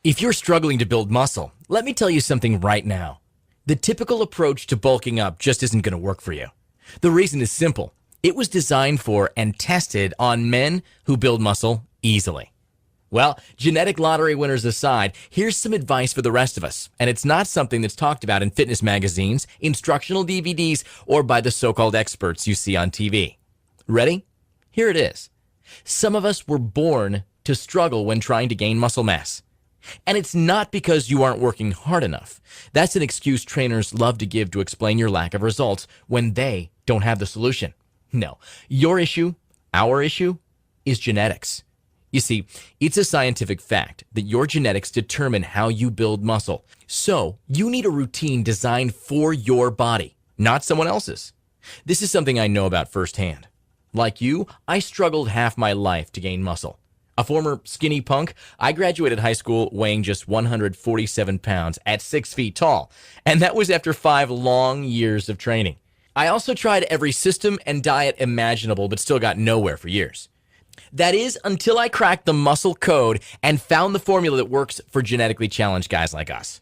If you're struggling to build muscle, let me tell you something right now. The typical approach to bulking up just isn't going to work for you. The reason is simple. It was designed for and tested on men who build muscle easily. Well, genetic lottery winners aside, here's some advice for the rest of us. And it's not something that's talked about in fitness magazines, instructional DVDs, or by the so-called experts you see on TV. Ready? Here it is. Some of us were born to struggle when trying to gain muscle mass. And it's not because you aren't working hard enough. That's an excuse trainers love to give to explain your lack of results when they don't have the solution. No, your issue, our issue, is genetics. You see, it's a scientific fact that your genetics determine how you build muscle. So, you need a routine designed for your body, not someone else's. This is something I know about firsthand. Like you, I struggled half my life to gain muscle. A former skinny punk, I graduated high school weighing just 147 pounds at 6 feet tall, and that was after 5 long years of training. I also tried every system and diet imaginable, but still got nowhere for years. That is, until I cracked the muscle code and found the formula that works for genetically challenged guys like us.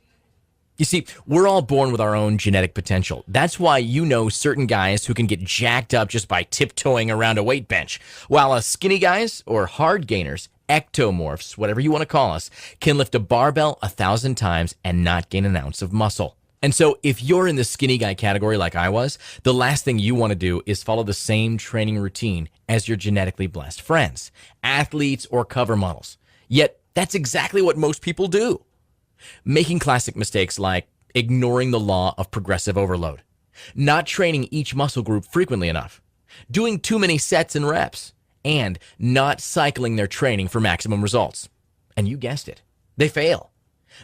You see, we're all born with our own genetic potential. That's why you know certain guys who can get jacked up just by tiptoeing around a weight bench, while us skinny guys, or hard gainers, ectomorphs, whatever you want to call us, can lift a barbell 1,000 times and not gain an ounce of muscle. And so if you're in the skinny guy category like I was, the last thing you want to do is follow the same training routine as your genetically blessed friends, athletes, or cover models. Yet that's exactly what most people do. Making classic mistakes like ignoring the law of progressive overload, not training each muscle group frequently enough, doing too many sets and reps, and not cycling their training for maximum results. And you guessed it, they fail.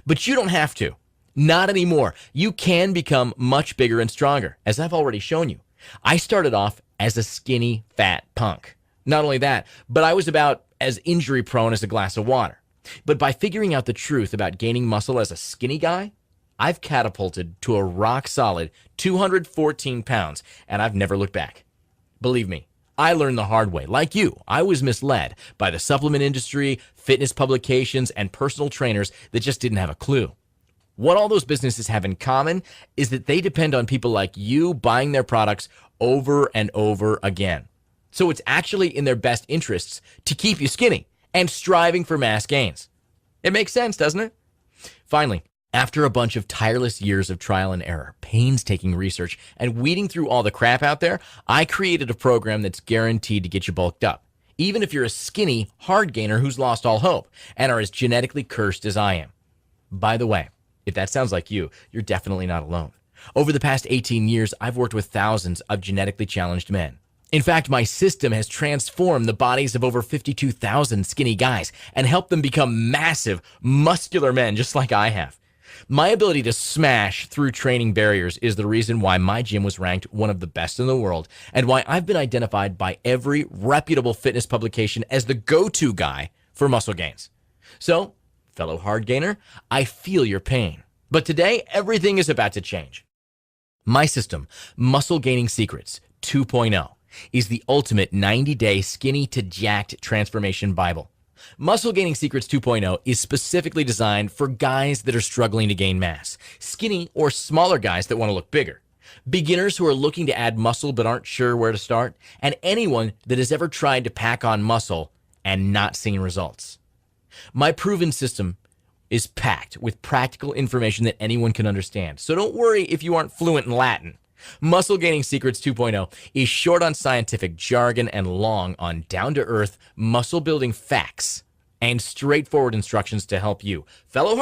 But you don't have to. Not anymore. You can become much bigger and stronger, as I've already shown you. I started off as a skinny, fat punk. Not only that, but I was about as injury prone as a glass of water. But by figuring out the truth about gaining muscle as a skinny guy, I've catapulted to a rock-solid 214 pounds, and I've never looked back. Believe me, I learned the hard way. Like you, I was misled by the supplement industry, fitness publications, and personal trainers that just didn't have a clue. What all those businesses have in common is that they depend on people like you buying their products over and over again. So it's actually in their best interests to keep you skinny and striving for mass gains. It makes sense, doesn't it? Finally, after a bunch of tireless years of trial and error, painstaking research, and weeding through all the crap out there, I created a program that's guaranteed to get you bulked up, even if you're a skinny, hard gainer who's lost all hope and are as genetically cursed as I am. By the way, if that sounds like you, you're definitely not alone. Over the past 18 years, I've worked with thousands of genetically challenged men. In fact, my system has transformed the bodies of over 52,000 skinny guys and helped them become massive, muscular men just like I have. My ability to smash through training barriers is the reason why my gym was ranked one of the best in the world and why I've been identified by every reputable fitness publication as the go-to guy for muscle gains. So, fellow hard gainer, I feel your pain. But today, everything is about to change. My system, Muscle Gaining Secrets 2.0, is the ultimate 90-day skinny to jacked transformation Bible. Muscle Gaining Secrets 2.0 is specifically designed for guys that are struggling to gain mass, skinny or smaller guys that want to look bigger, beginners who are looking to add muscle but aren't sure where to start, and anyone that has ever tried to pack on muscle and not seen results. My proven system is packed with practical information that anyone can understand, so don't worry if you aren't fluent in Latin. Muscle Gaining Secrets 2.0 is short on scientific jargon and long on down-to-earth muscle-building facts and straightforward instructions to help you, fellow